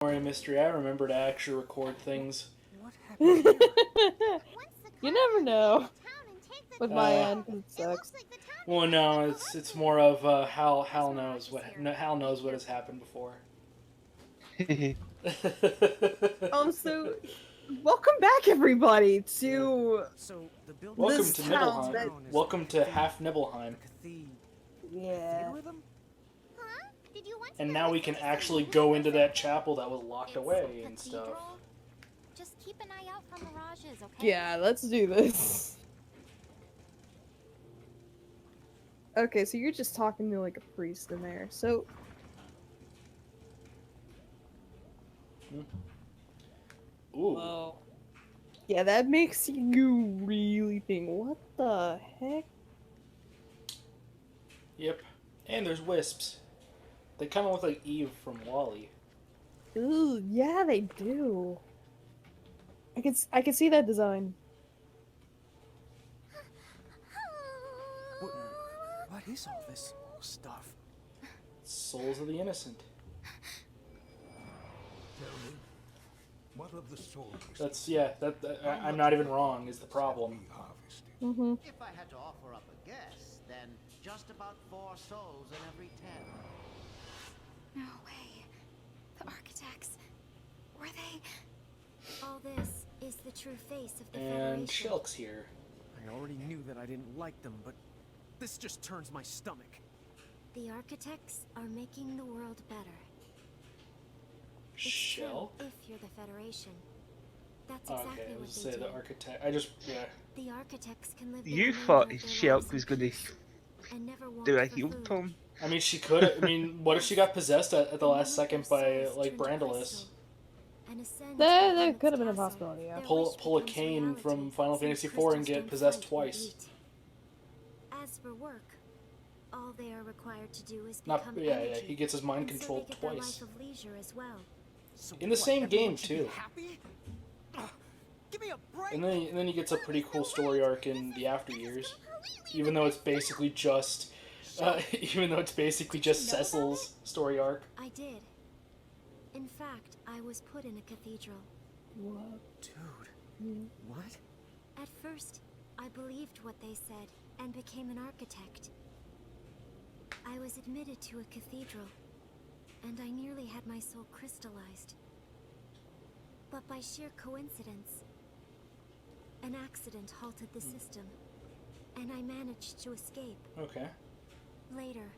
Worry, mystery. I remember to actually record things. What happened here? You never know with my end because it sucks. Well, no, it's more of Hal knows Hal knows what has happened before. So welcome back, everybody, to So the building Welcome This to town Nibelheim. that- Welcome to half Nibelheim. yeah. And now we can actually go into that chapel that was locked away and stuff. Just keep an eye out for mirages, okay? Yeah, let's do this. Okay, so you're just talking to like a priest in there. So Ooh. oh. Yeah, that makes you really think, what the heck? Yep. And there's wisps. They kind of look like Eve from WALL-E. Ooh, yeah, they do. I can see that design. What is all this stuff? Souls of the innocent. Tell me, what of the souls That's I'm not even wrong. Is the we problem? harvested? Mm-hmm. If I had to offer up a guess, then just about 4 souls in every 10. No way. The architects. Were they? All this is the true face of the And Federation. Shulk's here. I already knew that I didn't like them, but this just turns my stomach. The architects are making the world better. It's Shell? true if you're the Federation. That's Okay, exactly I what was they say do. the architect. I just The architects can live the You remainder thought of their Shelk lives was in going to peace and never want do a for heel food. turn. I mean, she could. I mean, what if she got possessed at the last second by like Brandilis? That could have been a possibility, yeah. Pull a Cain from Final Fantasy IV and get possessed twice. As for work, all they are required to do is Not become yeah. energy, He gets his mind and so controlled they get their twice. life of leisure as well. So In the what, same everyone game, should be too. Happy? Ugh, give me a break. And then he gets a pretty cool story arc in the after years, even though it's basically just Cecil's story arc. I did. In fact, I was put in a cathedral. What? Dude, what? At first, I believed what they said and became an architect. I was admitted to a cathedral, and I nearly had my soul crystallized. But by sheer coincidence, an accident halted the system, and I managed to escape. Okay. Later,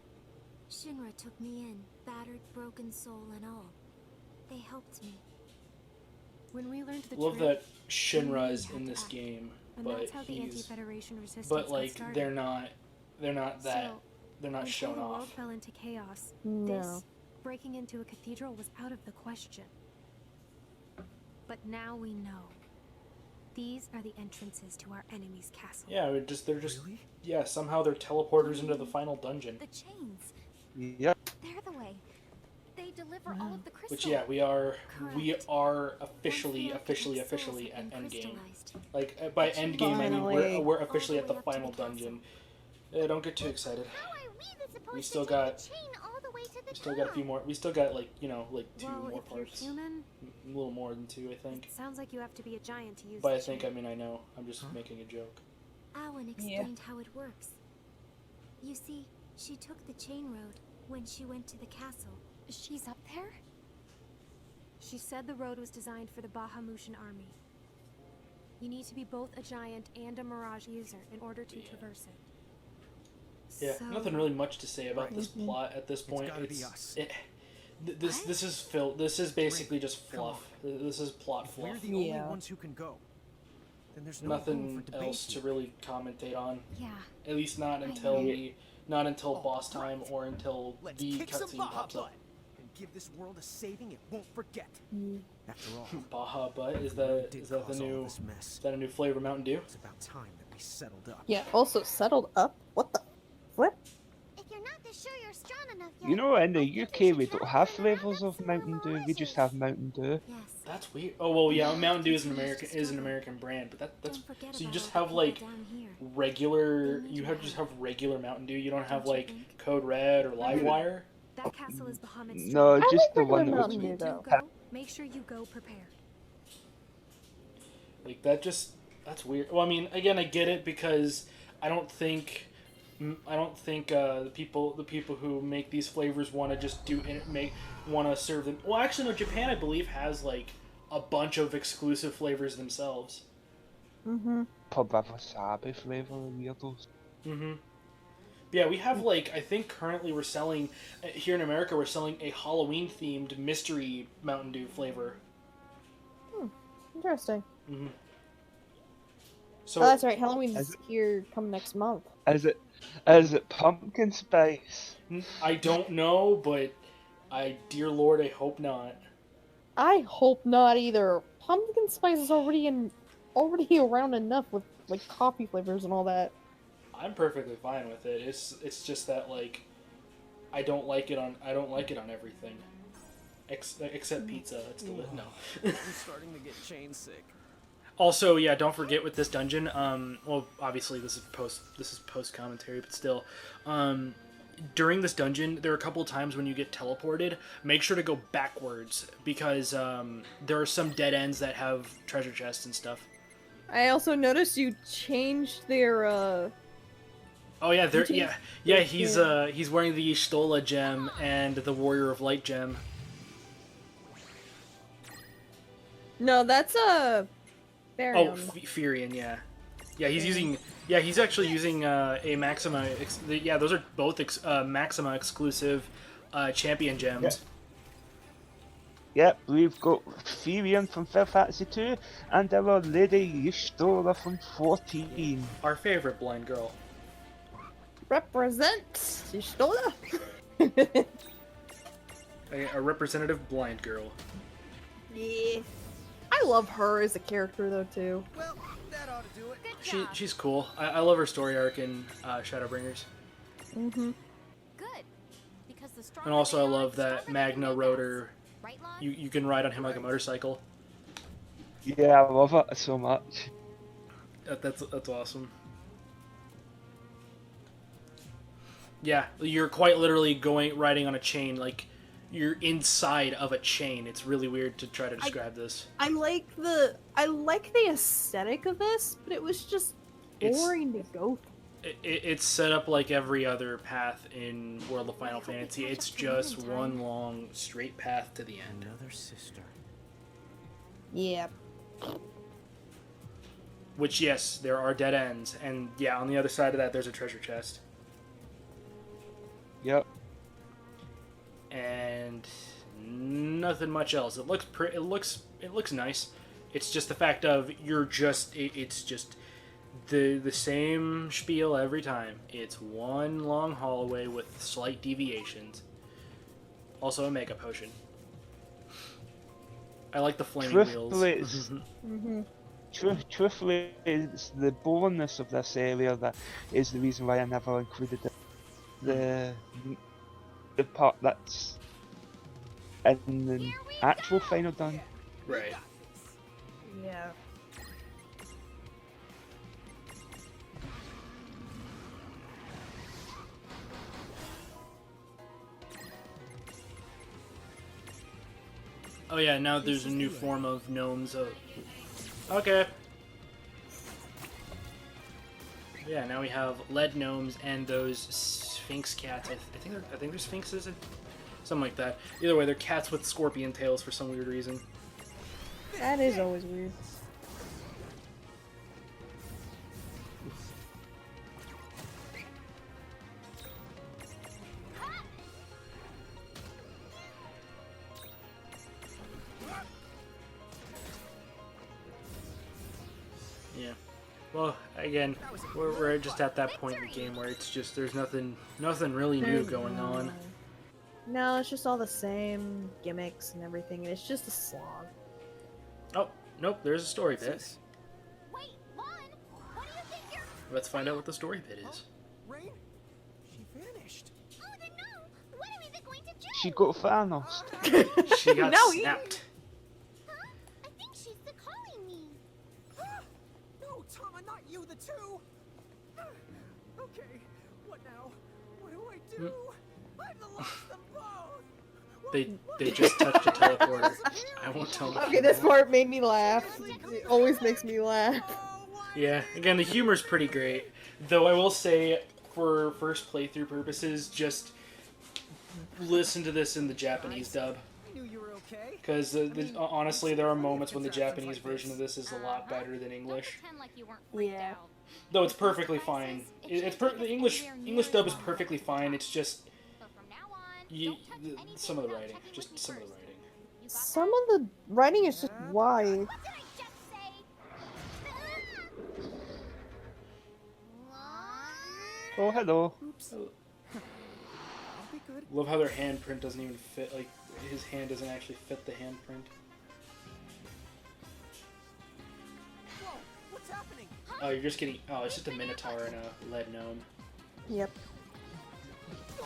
Shinra took me in, battered, broken soul and all. They helped me. When we learned the Love truth, that Shinra is in this game, and but that's how the he's anti-federation resistance but got like started. they're not that So, they're not until shown the world off. fell into chaos, No. this breaking into a cathedral was out of the question. But now we know. These are the entrances to our enemy's castle. Yeah, they're just Really? yeah. Somehow they're teleporters into the final dungeon. The chains, Yep. they're the way. They deliver all of the crystals. Which yeah, we are Correct. officially Once the architect's at souls have been endgame. crystallized, Like by endgame, I mean Finally. we're officially at the All the way up to final the castle. dungeon. Don't get too excited. How are we supposed We to still take got- the chain all the way to the We still got a few top? more. We still got like two well, more if you're parts. human, A little more than 2, I think. it sounds like you have to be a giant to use By the I think, chain. I mean I know. I'm just making a joke. Alan explained how it works. You see, she took the chain road when she went to the castle. She's up there? She said the road was designed for the Bahamutian army. You need to be both a giant and a Mirage user in order to traverse it. Yeah, So, nothing really much to say about Right. this plot at this point. gotta be us. This is This is basically just Come fluff. This is plot If we're fluff. the only Yeah. ones who can go, then there's no room Nothing for debate else to here. really commentate on. Yeah. At least not until boss time or until Let's the kick some cutscene Baja pops up. butt and give this world a saving it won't forget. After all, Baja Butt is the road that did is that the cause all new this mess. is that a new flavor Mountain Dew? It's about time that we settled up. Yeah, also settled up? What the flip? If you're not sure you're strong enough yet, You know, in I the think you UK should we don't try have some of our flavours of nuts and Mountain Dew, we just mirages. have Mountain Dew. Yes. That's weird. Oh well, yeah, Mountain Dew is an American brand, but that's Don't forget so you about just all have the like people down here. regular. They need You your just help. have regular Mountain Dew. You don't have Don't you like think? Code Red or Livewire. that castle is Bahamut's No, I just like the regular one that was Mountain Dew, Don't though. go. Make sure you go prepared. Like that's weird. Well, I mean, again, I get it because I don't think the people who make these flavors want to just want to serve them. Well, actually, no. Japan, I believe, has like a bunch of exclusive flavors themselves. Mm-hmm. Pub a wasabi flavor weirdos. Mm-hmm. Yeah, we have like I think currently we're selling here in America we're selling a Halloween themed mystery Mountain Dew flavor. Interesting. Mm-hmm. So Oh, that's right. Halloween's here come next month. Is it pumpkin spice? I don't know, but dear Lord, I hope not. I hope not either. Pumpkin spice is already around enough with like coffee flavors and all that. I'm perfectly fine with it. It's just that like I don't like it on everything. Except pizza. It's no. I'm starting to get chain sick. Also, yeah, don't forget with this dungeon. Well, obviously this is post commentary, but still, during this dungeon, there are a couple of times when you get teleported. Make sure to go backwards because there are some dead ends that have treasure chests and stuff. I also noticed you changed their Oh yeah, he's wearing the Stola gem and the Warrior of Light gem. No, that's a Farion. Oh, Furion, yeah. Yeah, he's actually using a Maxima. Yeah, those are both Maxima exclusive champion gems. Yep, we've got Furion from Final Fantasy 2 and our Lady Y'shtola from 14. Our favorite blind girl. Represent Y'shtola. A representative blind girl. Yeah. I love her as a character though too. Well, that ought to do it. She's cool. I love her story arc in Shadowbringers. Mm-hmm. Good. Because the stronger And also I they are, love the that stronger Magna they make Rotor. us. Right, Lon? You can ride on him like a motorcycle. Yeah, I love it so much. That's awesome. Yeah, you're quite literally riding on a chain, like you're inside of a chain. It's really weird to try to describe this. I like the aesthetic of this, but it was just boring to go through. It's set up like every other path in World of Final Fantasy. It's just one long straight path to the end. Another sister. Yeah. Which, yes, there are dead ends, and yeah, on the other side of that, there's a treasure chest. Yep. And nothing much else. It looks nice. It's just the fact of it's just the same spiel every time. It's one long hallway with slight deviations. Also a mega potion. I like the flaming wheels. Truthfully, it's the boringness of this area that is the reason why I never included the part that's in the actual final done. Right. Yeah. Oh yeah, now there's a new form of gnomes. Okay. Yeah, now we have lead gnomes and those sphinx cats. I think they're sphinxes, something like that. Either way, they're cats with scorpion tails for some weird reason. That is always weird. Yeah. Well, again, we're just at that point in the game where it's just there's nothing really new going on. No, it's just all the same gimmicks and everything, and it's just a slog. Oh, nope, there's a story bit. Wait, Lon, what do you think you're... Let's find out what the story bit is. Rain? She vanished. Oh, then no! What are we even going to do? She got Thanos. She got No, snapped. Huh? I think she's the calling me. No, Tama, not you, the two! Okay, what now? What do I do? I've lost them both! They just touched a teleporter. I won't tell them. Okay, this part made me laugh. It always makes me laugh. Yeah, again, the humor's pretty great. Though I will say, for first playthrough purposes, just listen to this in the Japanese dub. I knew you were okay. Because honestly, there are moments when the Japanese version of this is a lot better than English. Yeah. Though it's perfectly fine. The English dub is perfectly fine. It's just some of the writing, just some of the writing. Some of the writing is just why. Oh, hello. Oops. I'll be good. Love how their handprint doesn't even fit. Like his hand doesn't actually fit the handprint. Whoa, what's happening? Oh, you're just getting. Oh, it's just a minotaur and a lead gnome. Yep.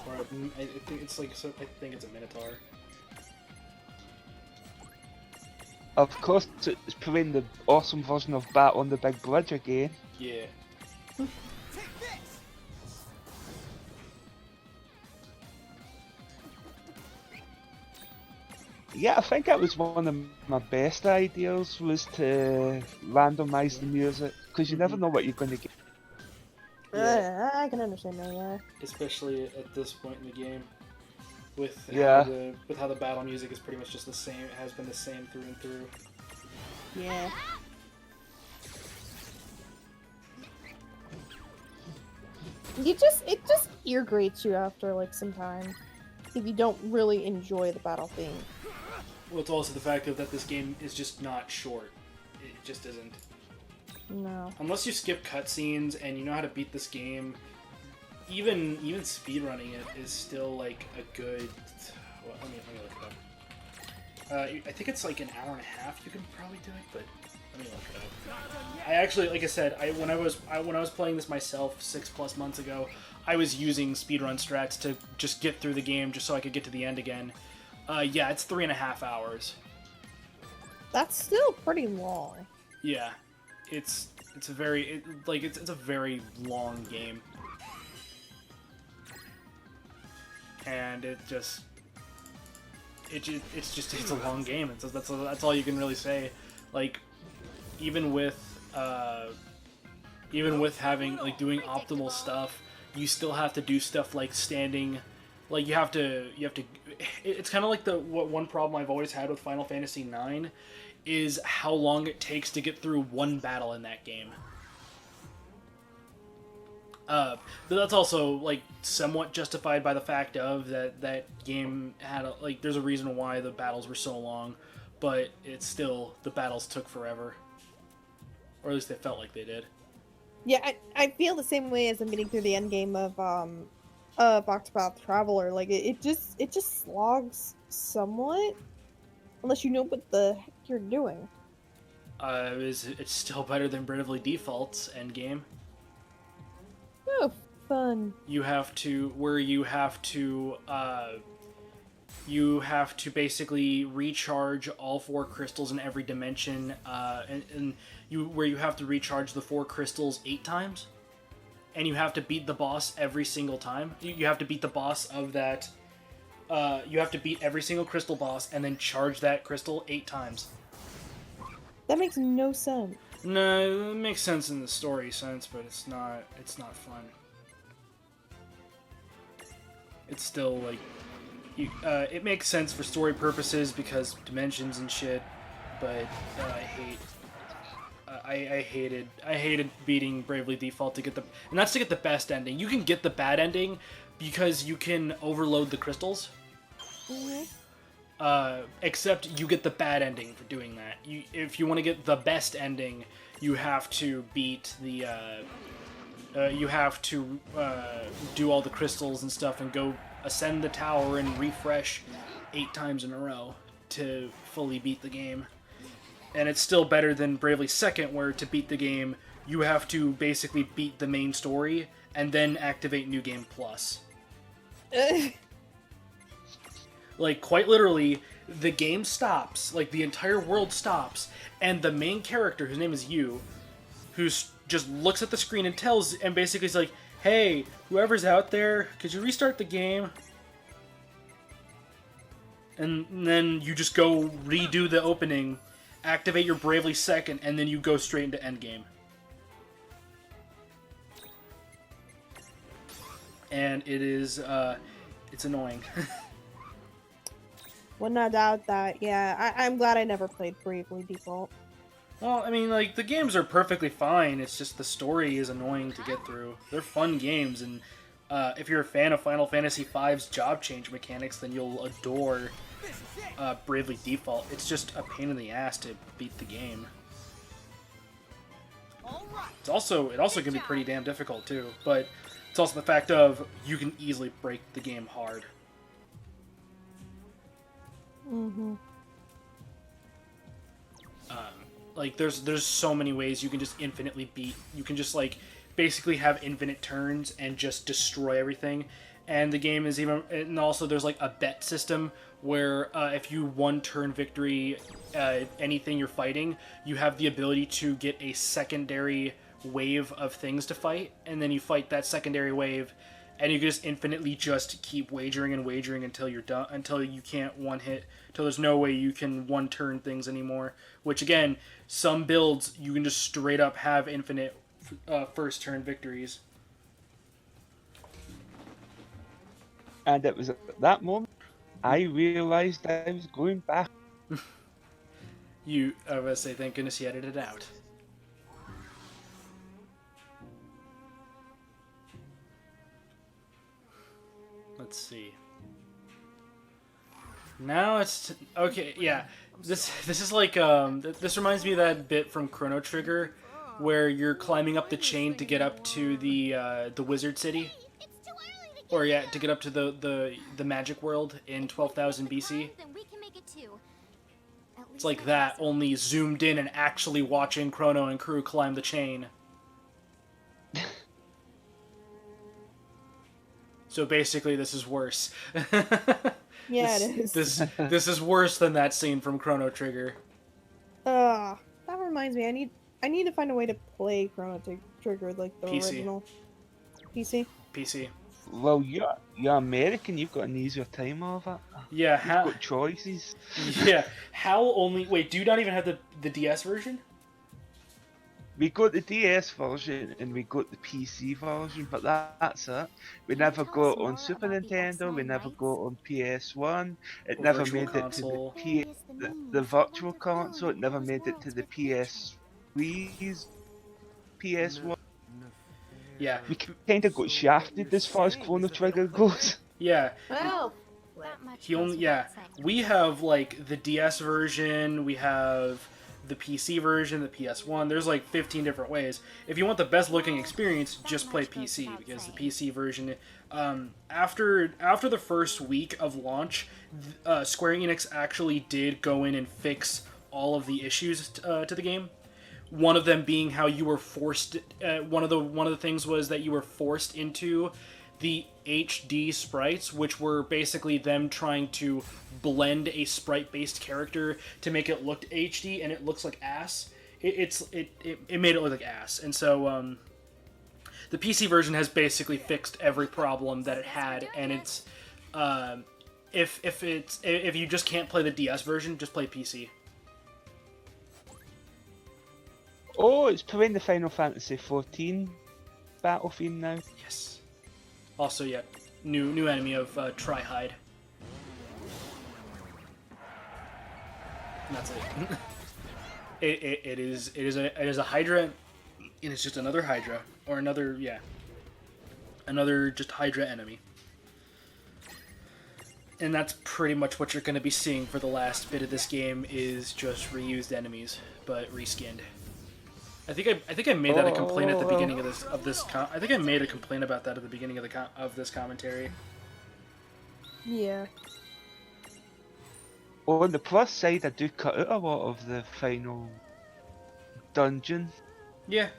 Or I think it's like. So I think it's a minotaur. Of course, it's playing the awesome version of Bat on the Big Bridge again. Yeah. Take this! Yeah, I think that was one of my best ideas, was to randomise the music, because you never know what you're going to get. Yeah. I can understand that, yeah. Especially at this point in the game, with Yeah. how the battle music is pretty much just the same. It has been the same through and through. Yeah. It just irritates you after like some time if you don't really enjoy the battle theme. Well, it's also the fact that this game is just not short. It just isn't. No. Unless you skip cutscenes and you know how to beat this game, even speedrunning it is still like a good. Well, let me look it up. I think it's like an hour and a half. You can probably do it, but let me look it up. I actually, like I said, when I was playing this myself 6+ months ago, I was using speedrun strats to just get through the game, just so I could get to the end again. Yeah, it's 3.5 hours. That's still pretty long. Yeah, it's a very it's a very long game, and it's a long game. That's all you can really say. Like even with having like doing optimal stuff, you still have to do stuff like standing. Like you have to. It's kind of like one problem I've always had with Final Fantasy IX is how long it takes to get through one battle in that game. But that's also like somewhat justified by the fact of that game had there's a reason why the battles were so long, but it's still the battles took forever, or at least they felt like they did. Yeah, I feel the same way as I'm getting through the end game of Octopath Traveler. Like it just slogs somewhat, unless you know what the heck you're doing. It's still better than Bravely Default's endgame. Oh, fun. You have to basically recharge all 4 crystals in every dimension, where you have to recharge the 4 crystals 8 times, and you have to beat the boss every single time. You have to beat the boss of that. You have to beat every single crystal boss and then charge that crystal 8 times. That makes no sense. No, it makes sense in the story sense, but it's not fun. It's still like it makes sense for story purposes because dimensions and shit, but I hated beating Bravely Default to get and that's to get the best ending. You can get the bad ending because you can overload the crystals. Mm-hmm. Except you get the bad ending for doing that. If you want to get the best ending, you have to beat the. You have to do all the crystals and stuff and go ascend the tower and refresh 8 times in a row to fully beat the game. And it's still better than Bravely Second, where to beat the game, you have to basically beat the main story and then activate New Game Plus. Like, quite literally, the game stops, like, the entire world stops, and the main character, whose name is Yu, who's just looks at the screen and basically is like, hey, whoever's out there, could you restart the game? And then you just go redo the opening, activate your Bravely Second, and then you go straight into endgame. And it is, it's annoying. Would not doubt that. Yeah, I'm glad I never played Bravely Default. Well, I mean, like, the games are perfectly fine, it's just the story is annoying to get through. They're fun games, and if you're a fan of Final Fantasy V's job change mechanics, then you'll adore Bravely Default. It's just a pain in the ass to beat the game. It also can be pretty damn difficult, too, but it's also the fact of you can easily break the game hard. Mm-hmm. Like, there's so many ways you can just infinitely beat. You can just, like, basically have infinite turns and just destroy everything. And the game is even... And also there's, like, a bet system where if you one-turn victory anything you're fighting, you have the ability to get a secondary wave of things to fight. And then you fight that secondary wave, and you can just infinitely just keep wagering and wagering until you're done, until you can't one-hit, until there's no way you can one-turn things anymore. Which, again, some builds, you can just straight up have infinite first-turn victories. And it was at that moment I realised I was going back. I was going to say, thank goodness you edited it out. Let's see. Now it's okay. Yeah, this is like this reminds me of that bit from Chrono Trigger, where you're climbing up the chain to get up to the Wizard City, or yeah, to get up to the Magic World in 12,000 BC. It's like that, only zoomed in and actually watching Chrono and crew climb the chain. So basically, this is worse. Yeah, it is. This is worse than that scene from Chrono Trigger. That reminds me. I need to find a way to play Chrono Trigger like the PC. original. PC. PC. Well, you're American, you've got an easier time of it. Yeah, You've got choices. Yeah, how only... Wait, do you not even have the DS version? We got the DS version and we got the PC version, but that's it. We never got on Super Nintendo, we never got on PS1, it Or never Virtual made Console. it to the Virtual Console, it never made it to the PS3's PS1. Yeah. We kind of got shafted as far as Chrono Trigger goes. Yeah. Well, We have, like, the DS version, we have the PC version, the PS1. There's like 15 different ways. If you want the best looking experience, just play PC, because the PC version, after the first week of launch, Square Enix actually did go in and fix all of the issues to the game. One of them being how you were forced. One of the things was that you were forced into the HD sprites, which were basically them trying to blend a sprite-based character to make it look HD, and it looks like ass. It made it look like ass, and so the PC version has basically fixed every problem that it had, and it's if you just can't play the DS version, just play PC. Oh, it's playing the Final Fantasy 14 battlefield now. Yes. Also, yeah, new enemy of Tri-Hide. And that's it. It is a Hydra, and it's just another Hydra, or another just Hydra enemy. And that's pretty much what you're going to be seeing for the last bit of this game, is just reused enemies, but reskinned. I think I made that a complaint at the beginning of this. I think I made a complaint about that at the beginning of this commentary. Yeah. On the plus side, I do cut out a lot of the final dungeon. Yeah.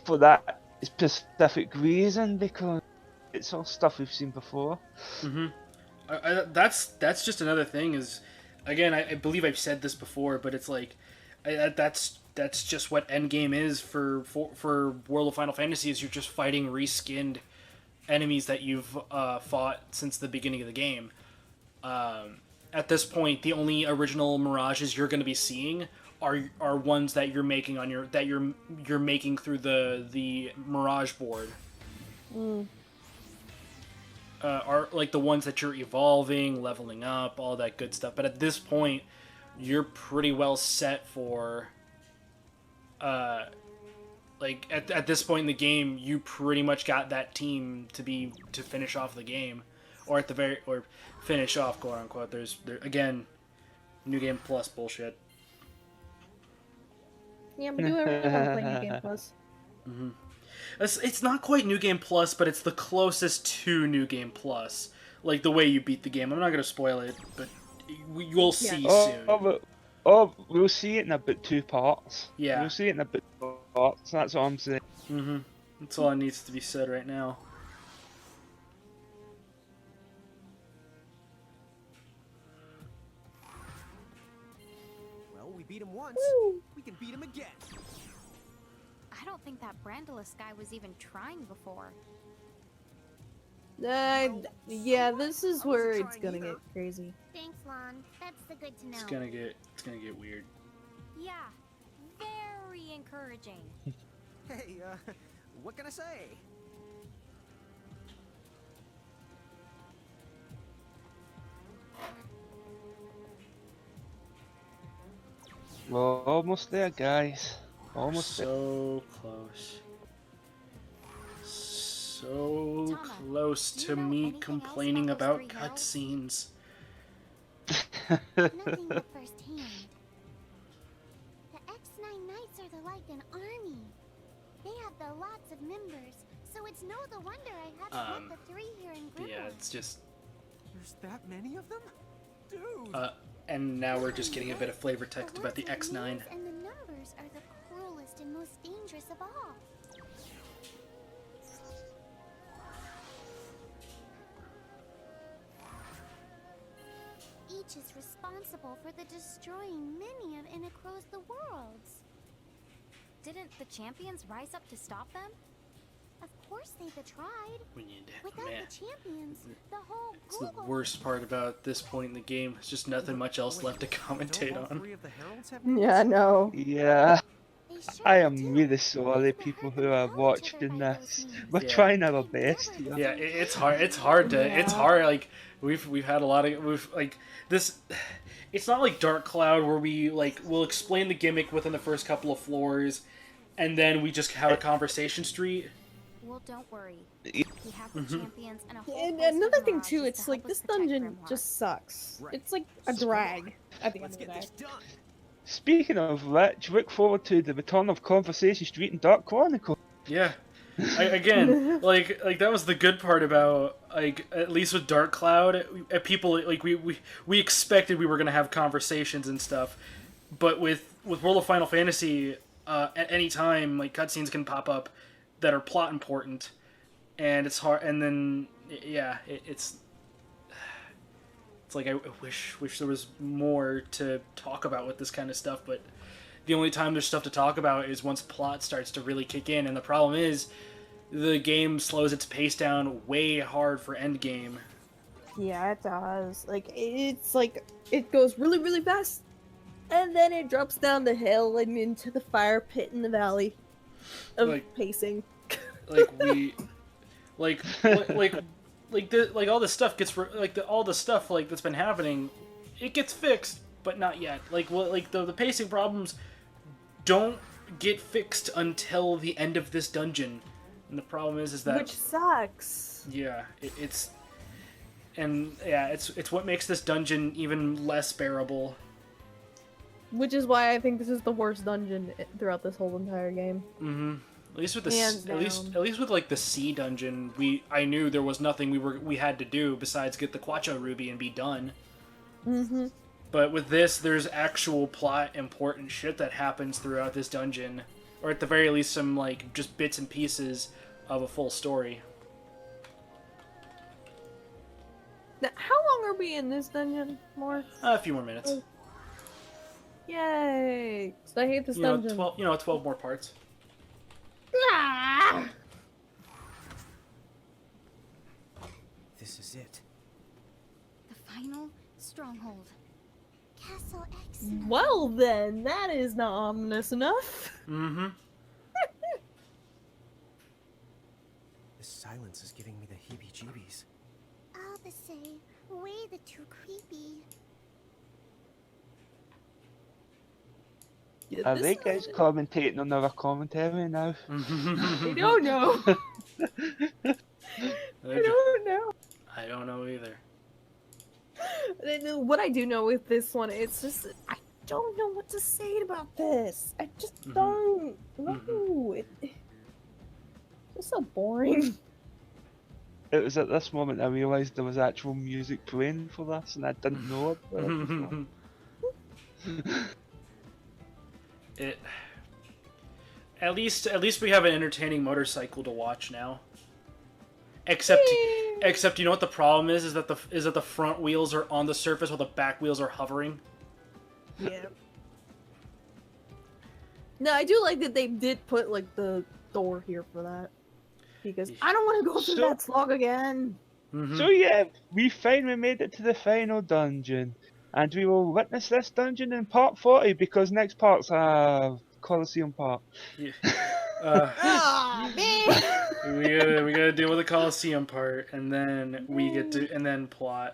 For that specific reason, because it's all stuff we've seen before. Mm-hmm. That's just another thing. Is again, I believe I've said this before, but it's like that's just what endgame is for World of Final Fantasy. Is you're just fighting reskinned enemies that you've fought since the beginning of the game. At this point, the only original mirages you're going to be seeing are ones that you're making on you're making through the mirage board. Are like the ones that you're evolving, leveling up, all that good stuff. But at this point, you're pretty well set for. Like at this point in the game, you pretty much got that team to finish off the game, or finish off, quote unquote. There again, New Game Plus bullshit. Yeah, we do everything on Play New Game Plus. It's not quite New Game Plus, but it's the closest to New Game Plus. Like the way you beat the game. I'm not gonna spoil it, but you'll see soon. We'll see it in about 2 parts. Yeah. We'll see it in about 2 parts. That's what I'm saying. That's all that needs to be said right now. Well, we beat him once. Woo. We can beat him again. I don't think that Brandalus guy was even trying before. Yeah, this is where it's gonna get crazy. Thanks, Lon. That's the good to know. It's gonna get weird. Yeah, very encouraging. Hey, what can I say? We're almost there, guys. Almost there. So close. So Tama, close do you to know me anything complaining else about about those 3 hills? cutscenes. Nothing but firsthand. The exnine Knights are like an army. They have the lots of members, so it's no the wonder I haven't met the 3 here in Grimlock. Yeah, it's just. There's that many of them? Dude! And now we're just getting a bit of flavor text about the words with X9. names and the numbers are the cruelest and most dangerous of all. Each is responsible for the destroying many of Inacro's the worlds. Didn't the champions rise up to stop them? Of course they've tried. We need Without man. the champions, the whole It's the Google... worst part about this point in the game. There's just nothing much else left to commentate Don't all on. 3 of the heralds have Yeah, I know. Yeah. They I surely am do. really sorry, People people hardly who are know each other watching by those this. names. We're Yeah. trying our best here. Yeah, it's hard. It's hard to. It's hard. Like we've had a lot of like this. It's not like Dark Cloud where we'll explain the gimmick within the first couple of floors, and then we just have a conversation street. Well, don't worry. We have the champions and a whole And host of another thing mirages too, to it's help like us this protect dungeon Grimlock. just sucks. Right. It's like a So drag at the end Let's of the get day. this done. Speaking of which, look forward to the return of Conversation Street and Dark Chronicle. Yeah. Again, like that was the good part about like at least with Dark Cloud, people like we expected we were gonna have conversations and stuff, but with World of Final Fantasy, at any time like cutscenes can pop up that are plot important, and it's hard. And then yeah, it's like I wish there was more to talk about with this kind of stuff, but the only time there's stuff to talk about is once plot starts to really kick in, and the problem is the game slows its pace down way hard for endgame. Yeah, it does. Like it's like it goes really, really fast, and then it drops down the hill and into the fire pit in the valley of pacing. Like we, like all this stuff gets all the stuff like that's been happening, it gets fixed, but not yet. Like the pacing problems don't get fixed until the end of this dungeon, and the problem is that Which sucks. yeah, it's what makes this dungeon even less bearable. Which is why I think this is the worst dungeon throughout this whole entire game. Mm-hmm. At least with Hands at least down. with like the sea dungeon, I knew there was nothing we had to do besides get the Quacho Ruby and be done. Mm-hmm. But with this, there's actual plot important shit that happens throughout this dungeon, or at the very least, some like just bits and pieces of a full story. Now, how long are we in this dungeon? More? A few more minutes. Yay! 'Cause I hate this dungeon. 12 more parts. Ah! This is it. The final stronghold. Castle exnine. Well then, that is not ominous enough. Mm-hmm. This silence is giving me the heebie-jeebies. All the same, way the too creepy. Yeah, Are this they guys commentating on our commentary now? I don't know. I don't know. I don't know either. What I do know with this one, it's just I don't know what to say about this. I just don't know. It's so boring. It was at this moment I realised there was actual music playing for this, and I didn't know it. It. At least we have an entertaining motorcycle to watch now. Except you know what the problem is that the front wheels are on the surface while the back wheels are hovering. Yeah. No, I do like that they did put like the door here for that. Because I don't want to go through that slog again. So yeah, we finally made it to the final dungeon, and we will witness this dungeon in part 40 because next part's Colosseum part. Yeah. Man. we gotta deal with the Colosseum part, and then we get to plot.